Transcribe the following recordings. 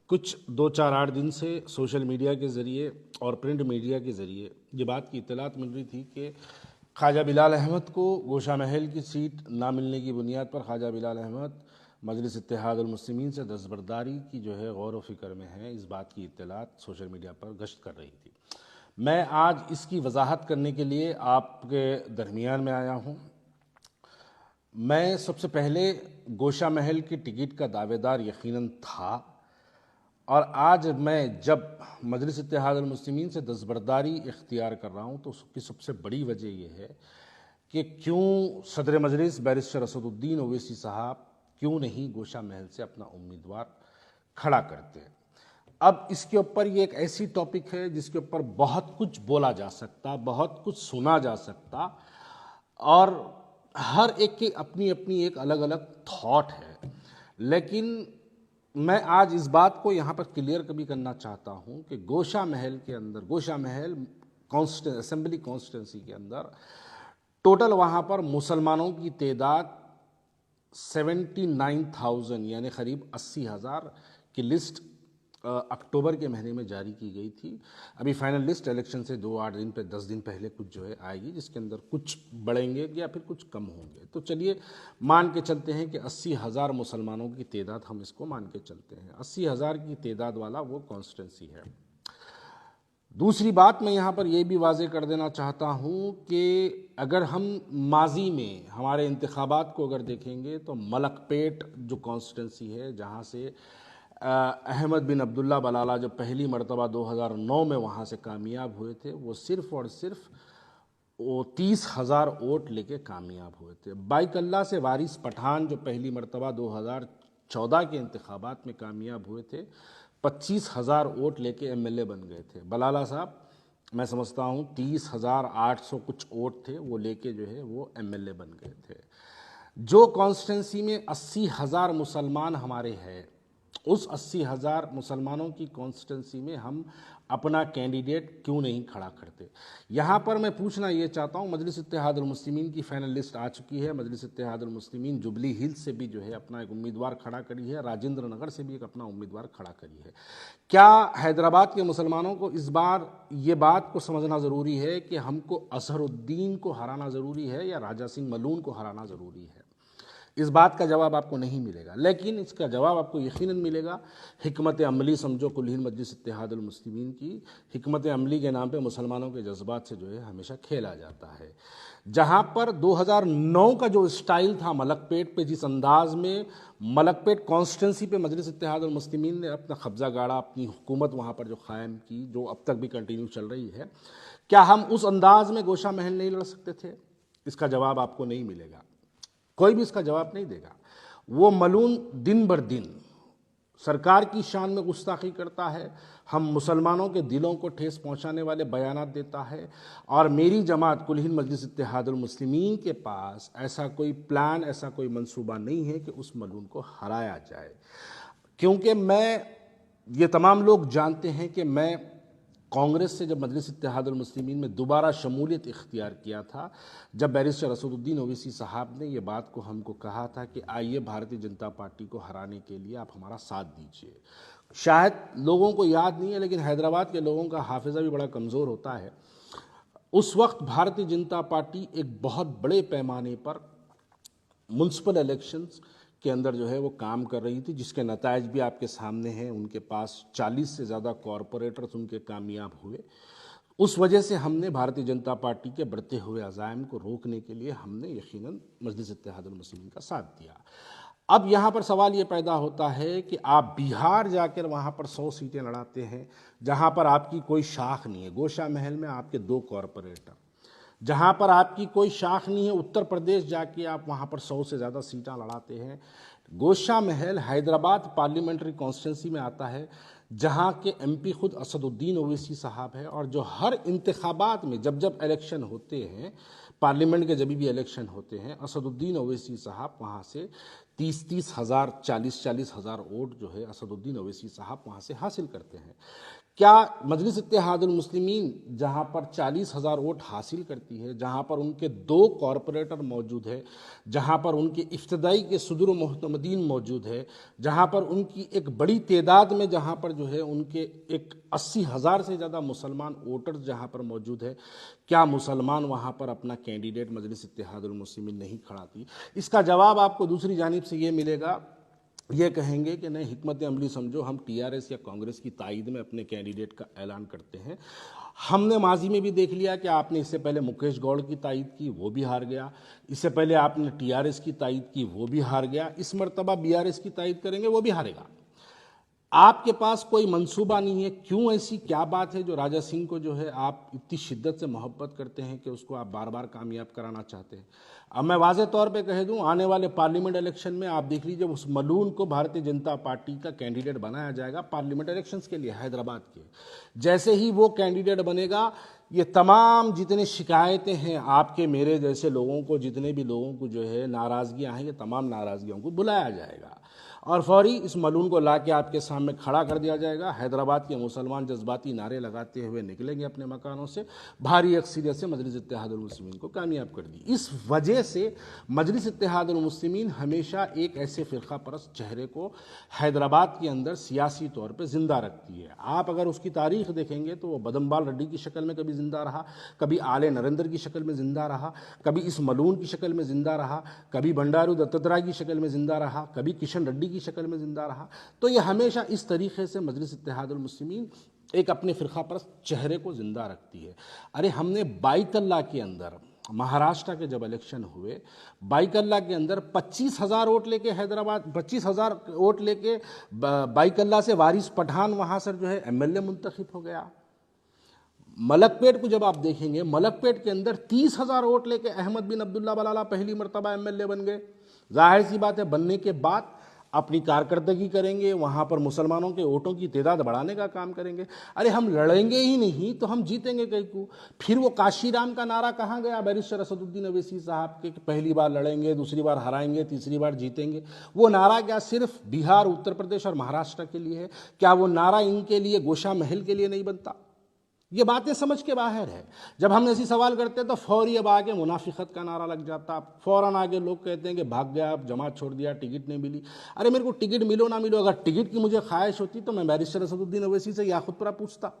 कुछ 2-4-8 दिन से सोशल मीडिया के ज़रिए और प्रिंट मीडिया के ज़रिए ये बात की इत्तलात मिल रही थी कि ख्वाजा बिलाल अहमद को गोशा महल की सीट ना मिलने की बुनियाद पर ख्वाजा बिलाल अहमद मजलिस इत्तेहादुल मुस्लिमीन से दस्तबरदारी की जो है गौर व फिक्र में है। इस बात की इत्तलात सोशल मीडिया पर गश्त कर रही थी। मैं आज इसकी वजाहत करने के लिए आपके दरमियान में आया हूँ। मैं सबसे पहले गोशा महल की टिकट का दावेदार यकीनन था, और आज मैं जब मजलिस इत्तेहादुल मुस्लिमीन से दस्तबरदारी इख्तियार कर रहा हूँ तो उसकी सबसे बड़ी वजह यह है कि क्यों सदर मजलिस बैरिस्टर असदुद्दीन ओवैसी साहब क्यों नहीं गोशा महल से अपना उम्मीदवार खड़ा करते। अब इसके ऊपर ये एक ऐसी टॉपिक है जिसके ऊपर बहुत कुछ बोला जा सकता, बहुत कुछ सुना जा सकता, और हर एक की अपनी अपनी एक अलग अलग थॉट है। लेकिन मैं आज इस बात को यहाँ पर क्लियर कभी करना चाहता हूँ कि गोशा महल के अंदर, गोशा महल असेंबली कॉन्स्टिट्यूंसी के अंदर टोटल वहाँ पर मुसलमानों की तादाद 79,000 यानी करीब 80,000 की लिस्ट अक्टूबर के महीने में जारी की गई थी। अभी फाइनल लिस्ट इलेक्शन से 2-8 दिन पे 10 दिन पहले कुछ जो है आएगी, जिसके अंदर कुछ बढ़ेंगे या फिर कुछ कम होंगे। तो चलिए मान के चलते हैं कि 80,000 मुसलमानों की तादाद, हम इसको मान के चलते हैं 80,000 की तादाद वाला वो कॉन्स्टिट्यूंसी है। दूसरी बात मैं यहाँ पर यह भी वाजे कर देना चाहता हूँ कि अगर हम माजी में हमारे इंतखाबात को अगर देखेंगे तो मलकपेट जो कॉन्स्टिट्यूंसी है, जहाँ से अहमद बिन अब्दुल्ला बलाला जब पहली मरतबा 2009 में वहाँ से कामयाब हुए थे, वो सिर्फ़ और सिर्फ वो 30,000 वोट लेके कामयाब हुए थे। बाइकल्ला से वारिस पठान जो पहली मरतबा 2014 के इंतखाबात में कामयाब हुए थे, 25,000 वोट लेके एमएलए बन गए थे। बलाला साहब मैं समझता हूँ 30,800 कुछ वोट थे, वो लेके जो है वो एमएलए बन गए थे। जो कॉन्स्टिट्यूंसी में 80,000 मुसलमान हमारे हैं, उस 80,000 मुसलमानों की कॉन्स्टिट्यूंसी में हम अपना कैंडिडेट क्यों नहीं खड़ा करते। यहाँ पर मैं पूछना ये चाहता हूँ, मजलिस इत्तेहादुल मुस्लिमीन की फाइनल लिस्ट आ चुकी है। मजलिस इत्तेहादुल मुस्लिमीन जुबली हिल्स से भी जो है अपना एक उम्मीदवार खड़ा करी है, राजेंद्र नगर से भी एक अपना उम्मीदवार खड़ा करी है। क्या हैदराबाद के मुसलमानों को इस बार ये बात को समझना ज़रूरी है कि हमको अजहरुद्दीन को हराना ज़रूरी है या राजा सिंह मलून को हराना ज़रूरी है? इस बात का जवाब आपको नहीं मिलेगा, लेकिन इसका जवाब आपको यकीनन मिलेगा। हिकमत अमली समझो कुल हिंद मजलिस इत्तेहादुल मुस्लिमीन की हिकमत अमली के नाम पे मुसलमानों के जज्बात से जो है हमेशा खेला जाता है। जहाँ पर 2009 का जो स्टाइल था मलकपेट पे, जिस अंदाज में मलकपेट कॉन्स्टिट्यूंसी पे मजलिस इत्तेहादुल मुस्लिमीन ने अपना कब्जा गाड़ा, अपनी हुकूमत वहाँ पर जो कायम की, जो अब तक भी कंटिन्यू चल रही है, क्या हम उस अंदाज में गोशा महल नहीं लड़ सकते थे? इसका जवाब आपको नहीं मिलेगा, कोई भी इसका जवाब नहीं देगा। वो मलून दिन बर दिन सरकार की शान में गुस्ताखी करता है, हम मुसलमानों के दिलों को ठेस पहुंचाने वाले बयानात देता है, और मेरी जमात कुल हिंद मजलिस इत्तेहादुल मुस्लिमीन के पास ऐसा कोई प्लान, ऐसा कोई मंसूबा नहीं है कि उस मलून को हराया जाए। क्योंकि ये तमाम लोग जानते हैं कि मैं कांग्रेस से जब मजलिस इत्तेहादुल मुस्लिमीन में दोबारा शमूलियत इख्तियार किया था, जब बैरिस्टर असदुद्दीन ओवैसी साहब ने ये बात को हमको कहा था कि आइए भारतीय जनता पार्टी को हराने के लिए आप हमारा साथ दीजिए। शायद लोगों को याद नहीं है, लेकिन हैदराबाद के लोगों का हाफिज़ा भी बड़ा कमज़ोर होता है। उस वक्त भारतीय जनता पार्टी एक बहुत बड़े पैमाने पर म्युनिसिपल इलेक्शंस के अंदर जो है वो काम कर रही थी, जिसके नतायज भी आपके सामने हैं। उनके पास 40 से ज़्यादा कॉरपोरेटर्स उनके कामयाब हुए। उस वजह से हमने भारतीय जनता पार्टी के बढ़ते हुए अज़ाइम को रोकने के लिए हमने यकीनन मजलिस इत्तेहादुल मुस्लिमीन का साथ दिया। अब यहाँ पर सवाल ये पैदा होता है कि आप बिहार जाकर वहाँ पर 100 सीटें लड़ाते हैं, जहाँ पर आपकी कोई शाख नहीं है। गोशा महल में आपके 2 कॉरपोरेटर, जहाँ पर आपकी कोई शाख नहीं है। उत्तर प्रदेश जाके आप वहाँ पर 100 से ज़्यादा सीटें लड़ाते हैं। गोशा महल हैदराबाद पार्लियामेंट्री कॉन्स्टिट्यूंसी में आता है, जहाँ के एमपी खुद असदुद्दीन ओवैसी साहब हैं, और जो हर इंतखाबात में जब जब इलेक्शन होते हैं, पार्लियामेंट के जब भी इलेक्शन होते हैं, असदुद्दीन ओवैसी साहब वहाँ से 30-30 हज़ार, 40-40 हज़ार वोट जो है असदुद्दीन ओवैसी साहब वहाँ से हासिल करते हैं। क्या मजलिस इत्तेहादुल मुस्लिमीन जहाँ पर 40,000 वोट हासिल करती है, जहाँ पर उनके 2 कॉरपोरेटर मौजूद है, जहाँ पर उनके इफ्तदाई के सदर मोहतमदीन मौजूद है, जहाँ पर उनकी एक बड़ी तादाद में जहाँ पर जो है उनके एक 80,000 से ज़्यादा मुसलमान वोटर्स जहाँ पर मौजूद है, क्या मुसलमान वहाँ पर अपना कैंडिडेट मजलिस इत्तेहादुल मुस्लिमीन नहीं खड़ाती? इसका जवाब आपको दूसरी जानिब से ये मिलेगा, ये कहेंगे कि नहीं, हिकमत अमली समझो, हम टीआरएस या कांग्रेस की तायद में अपने कैंडिडेट का ऐलान करते हैं। हमने माजी में भी देख लिया कि आपने इससे पहले मुकेश गौड़ की तायद की, वो भी हार गया। इससे पहले आपने टीआरएस की तायद की, वो भी हार गया। इस मरतबा बीआरएस की तायद करेंगे, वो भी हारेगा। आपके पास कोई मंसूबा नहीं है। क्यों? ऐसी क्या बात है जो राजा सिंह को जो है आप इतनी शिद्दत से मोहब्बत करते हैं कि उसको आप बार बार कामयाब कराना चाहते हैं? अब मैं वाज़े तौर पे कह दूं, आने वाले पार्लियामेंट इलेक्शन में आप देख लीजिए, उस मलून को भारतीय जनता पार्टी का कैंडिडेट बनाया जाएगा पार्लियामेंट इलेक्शंस के लिए हैदराबाद के। जैसे ही वो कैंडिडेट बनेगा, ये तमाम जितनी शिकायतें हैं आपके मेरे जैसे लोगों को, जितने भी लोगों को जो है नाराज़गियाँ हैं, ये तमाम नाराज़गियों को बुलाया जाएगा और फौरी इस मलून को ला के आपके सामने खड़ा कर दिया जाएगा। हैदराबाद के मुसलमान जज्बाती नारे लगाते हुए निकलेंगे अपने मकानों से, भारी अक्सरियत से मजलिस इत्तेहादुल मुस्लिमीन को कामयाब कर दी। इस वजह से मजलिस इत्तेहादुल मुस्लिमीन हमेशा एक ऐसे फ़िरका परस्त चेहरे को हैदराबाद के अंदर सियासी तौर पर ज़िंदा रखती है। आप अगर उसकी तारीख देखेंगे तो वो बदमबाल रेड्डी की शक्ल में कभी ज़िंदा रहा, कभी आले नरेंद्र की शक्ल में ज़िंदा रहा, कभी इस मलून की शक्ल में ज़िंदा रहा, कभी बंडारू दत्तात्रेय की शक्ल में ज़िंदा रहा, कभी किशन रेड्डी की शक्ल में जिंदा रहा। तो ये हमेशा इस तरीके से मजलिस इत्तेहादुल मुस्लिमीन एक अपने फ़िरका परस्त चेहरे को जिंदा रखती है। अरे हमने बाइकल्ला के अंदर, महाराष्ट्र के जब इलेक्शन हुए, बाइकल्ला के अंदर 25,000 वोट लेके हैदराबाद, 25,000 वोट लेके बाइकल्ला से वारिस पठान वहाँ से जो है एमएलए मुंतखब हो गया। मलकपेट को जब आप देखेंगे, मलकपेट के अंदर 30,000 वोट लेके अहमद बिन अब्दुल्ला बलाला पहली मरतबा एमएलए बन गए। जाहिर सी बात है, बनने के बाद अपनी कारकर्दगी करेंगे, वहाँ पर मुसलमानों के वोटों की तादाद बढ़ाने का काम करेंगे। अरे हम लड़ेंगे ही नहीं तो हम जीतेंगे कहीं को? फिर वो काशीराम का नारा कहाँ गया बैरिस्टर असदुद्दीन अवैसी साहब के, पहली बार लड़ेंगे, दूसरी बार हराएंगे, तीसरी बार जीतेंगे? वो नारा क्या सिर्फ बिहार, उत्तर प्रदेश और महाराष्ट्र के लिए है? क्या वो नारा इनके लिए, गोशा महल के लिए नहीं बनता? ये बातें समझ के बाहर है। जब हम ऐसी सवाल करते हैं तो फौरी अब आगे मुनाफिकत का नारा लग जाता। फ़ौरन आगे लोग कहते हैं कि भाग गया, अब जमात छोड़ दिया, टिकट नहीं मिली। अरे मेरे को टिकट मिलो ना मिलो, अगर टिकट की मुझे ख्वाहिश होती तो मैं बैरिस्टर असदुद्दीन अवैसी से याखुतपुरा पूछता।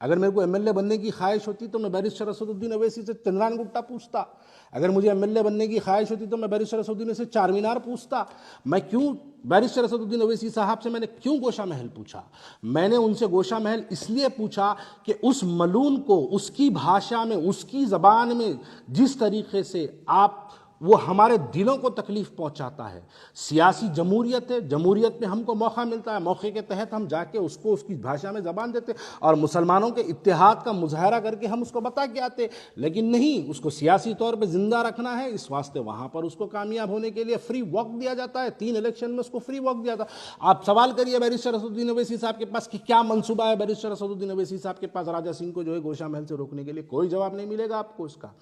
अगर मेरे को एमएलए बनने की ख्वाहिश होती तो मैं बैरिस्टर असदुद्दीन अवैसी से चंद्रान गुप्ता पूछता। अगर मुझे एमएलए बनने की ख्वाहिश होती तो मैं बैरिस्टर असदुद्दीन से चार मीनार पूछता। मैं क्यों बैरिस्टर असदुद्दीन अवैसी साहब से मैंने क्यों गोशा महल पूछा? मैंने उनसे गोशा महल इसलिए पूछा कि उस मलून को उसकी भाषा में, उसकी ज़बान में जिस तरीके से आप, वो हमारे दिलों को तकलीफ पहुंचाता है। सियासी जमहूरियत है, जमहूरियत में हमको मौका मिलता है, मौके के तहत हम जाके उसको उसकी भाषा में ज़बान देते और मुसलमानों के इत्तेहाद का मुजाहरा करके हम उसको बता के आते। लेकिन नहीं, उसको सियासी तौर पे ज़िंदा रखना है, इस वास्ते वहाँ पर उसको कामयाब होने के लिए फ्री वॉक दिया जाता है। 3 इलेक्शन में उसको फ्री वॉक दिया था। आप सवाल करिए बैरिस्टर असदुद्दीन अवैसी साहब के पास कि क्या मंसूबा है बैरिस्टर असदुद्दीन अवैसी साहब के पास राजा सिंह को जो है गोशा महल से रोकने के लिए? कोई जवाब नहीं मिलेगा आपको इसका।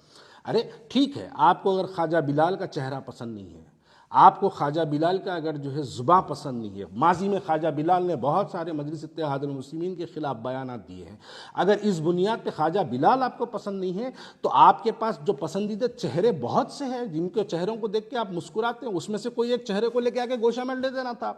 अरे ठीक है, आपको अगर ख्वाजा बिलाल का चेहरा पसंद नहीं है, आपको ख्वाजा बिलाल का अगर जो है ज़ुबान पसंद नहीं है, माजी में ख्वाजा बिलाल ने बहुत सारे मजलिस इत्तेहादुल मुस्लिमीन के खिलाफ बयानात दिए हैं, अगर इस बुनियाद पे ख्वाजा बिलाल आपको पसंद नहीं है तो आपके पास जो पसंदीदा चेहरे बहुत से हैं जिनके चेहरों को देख के आप मुस्कुराते हैं, उसमें से कोई एक चेहरे को लेके आके गोशा महल दे देना था।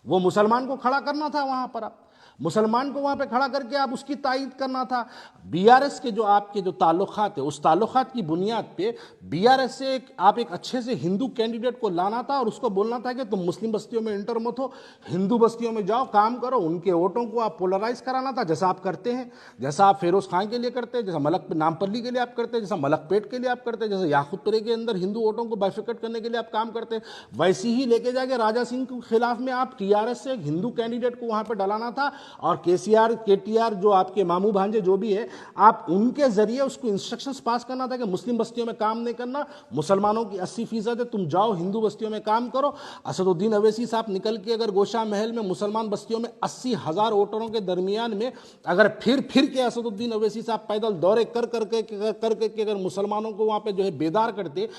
वो मुसलमान को खड़ा करना था वहाँ पर, आप मुसलमान को वहाँ पे खड़ा करके आप उसकी तायद करना था। बीआरएस के जो आपके जो ताल्लुकात है, उस ताल्लुकात की बुनियाद पे बीआरएस से आप एक अच्छे से हिंदू कैंडिडेट को लाना था और उसको बोलना था कि तुम मुस्लिम बस्तियों में इंटर मत हो, हिंदू बस्तियों में जाओ, काम करो, उनके वोटों को आप पोलराइज कराना था, जैसा आप करते हैं, जैसा आप फेरोज खान के लिए करते हैं, जैसा नामपल्ली के लिए आप करते हैं, जैसा मलकपेट के लिए आप करते हैं, जैसे याकूतपुरे के अंदर हिंदू वोटों को बाइफिकेट करने के लिए आप काम करते हैं, वैसे ही लेके जाके राजा सिंह के खिलाफ में आप टीआरएस से एक हिंदू कैंडिडेट को वहाँ पर डलाना था और केटीआर जो आपके मामू भांजे जो भी है, आप उनके जरिए उसको इंस्ट्रक्शंस पास करना था कि मुस्लिम बस्तियों में काम नहीं करना, मुसलमानों की 80% है, तुम जाओ हिंदू बस्तियों में काम करो। असदुद्दीन अवैसी साहब निकल के अगर गोशा महल में मुसलमान बस्तियों में 80,000 वोटरों के दरमियान में अगर फिर के असदुद्दीन अवैसी साहब पैदल दौरे कर करके अगर मुसलमानों को वहाँ पे जो है बेदार करते,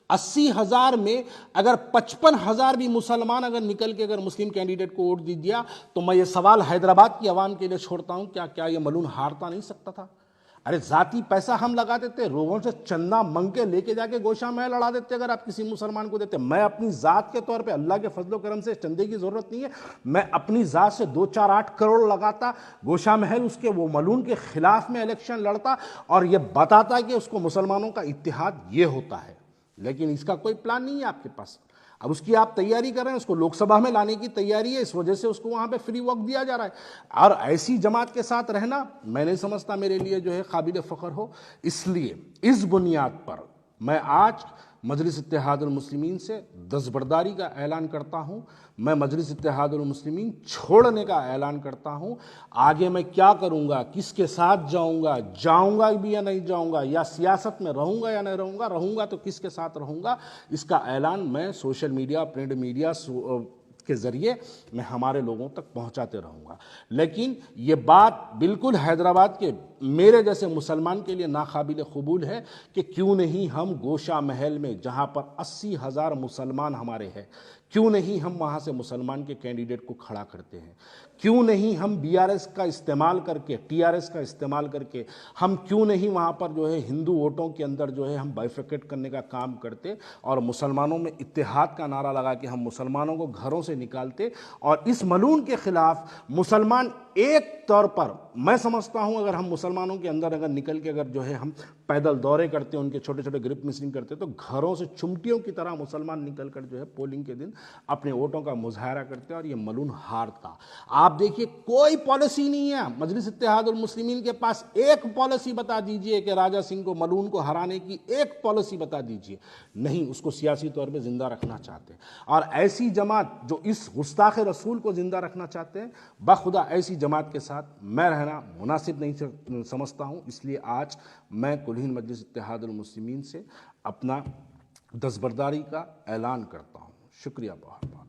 80,000 में अगर 55,000 भी मुसलमान अगर निकल के अगर मुस्लिम कैंडिडेट को वोट दे दिया तो मैं ये सवाल हैदराबाद की आवाम के लिए छोड़ता हूं, क्या ये मलून हारता नहीं सकता था? अरे जाती पैसा हम लगा देते, लोगों से चंदा मंग के लेके जाके गोशा महल लड़ा देते अगर आप किसी मुसलमान को देते। मैं अपनी जात के तौर पे अल्लाह के फजलो करम से चंदे की जरूरत नहीं है, मैं अपनी जात से 2-4-8 करोड़ लगाता, गोशा महल उसके वो मलून के खिलाफ में इलेक्शन लड़ता और ये बताता कि उसको मुसलमानों का इत्तेहाद ये होता है। लेकिन इसका कोई प्लान नहीं है आपके पास। अब उसकी आप तैयारी कर रहे हैं, उसको लोकसभा में लाने की तैयारी है, इस वजह से उसको वहां पे फ्री वॉक दिया जा रहा है। और ऐसी जमात के साथ रहना मैं नहीं समझता मेरे लिए जो है काबिल फ़ख्र हो। इसलिए इस बुनियाद पर मैं आज मजलिस इत्तेहादुल मुस्लिमीन से दस्तबरदारी का ऐलान करता हूं। मैं मजलिस इत्तेहादुल मुस्लिमीन छोड़ने का ऐलान करता हूं। आगे मैं क्या करूंगा, किसके साथ जाऊंगा भी या नहीं जाऊंगा, या सियासत में रहूंगा या नहीं रहूंगा तो किसके साथ रहूंगा, इसका ऐलान मैं सोशल मीडिया, प्रिंट मीडिया के ज़रिए मैं हमारे लोगों तक पहुंचाते रहूंगा। लेकिन ये बात बिल्कुल हैदराबाद के मेरे जैसे मुसलमान के लिए नाकाबिल कबूल है कि क्यों नहीं हम गोशा महल में, जहां पर 80,000 मुसलमान हमारे हैं, क्यों नहीं हम वहां से मुसलमान के कैंडिडेट को खड़ा करते हैं? क्यों नहीं हम बीआरएस का इस्तेमाल करके, टीआरएस का इस्तेमाल करके हम क्यों नहीं वहां पर जो है हिंदू वोटों के अंदर जो है हम बाइफिकेट करने का काम करते और मुसलमानों में इत्तेहाद का नारा लगा के हम मुसलमानों को घरों से निकालते और इस मलून के खिलाफ मुसलमान एक तौर पर, मैं समझता हूं अगर हम मुसलमानों के अंदर अगर निकल के अगर जो है हम पैदल दौरे करते, उनके छोटे छोटे ग्रुप मिसिंग करते, तो घरों से चुमटियों की तरह मुसलमान निकल कर जो है पोलिंग के दिन अपने वोटों का मुजाहरा करते और ये मलून हारता। आप देखिए कोई पॉलिसी नहीं है मजलिस इत्तेहादुल मुस्लिमीन के पास। एक पॉलिसी बता दीजिए कि राजा सिंह को, मलून को हराने की एक पॉलिसी बता दीजिए। नहीं, उसको सियासी तौर पे जिंदा रखना चाहते हैं। और ऐसी जमात जो इस गुस्ताखे रसूल को जिंदा रखना चाहते हैं, बखुदा ऐसी जमात के साथ मैं रहना मुनासिब नहीं समझता हूं। इसलिए आज मैं कुल मजलिस इत्तेहादुल मुस्लिमीन से अपना दस्तबरदारी का ऐलान करता हूं। शुक्रिया बहुत बहुत।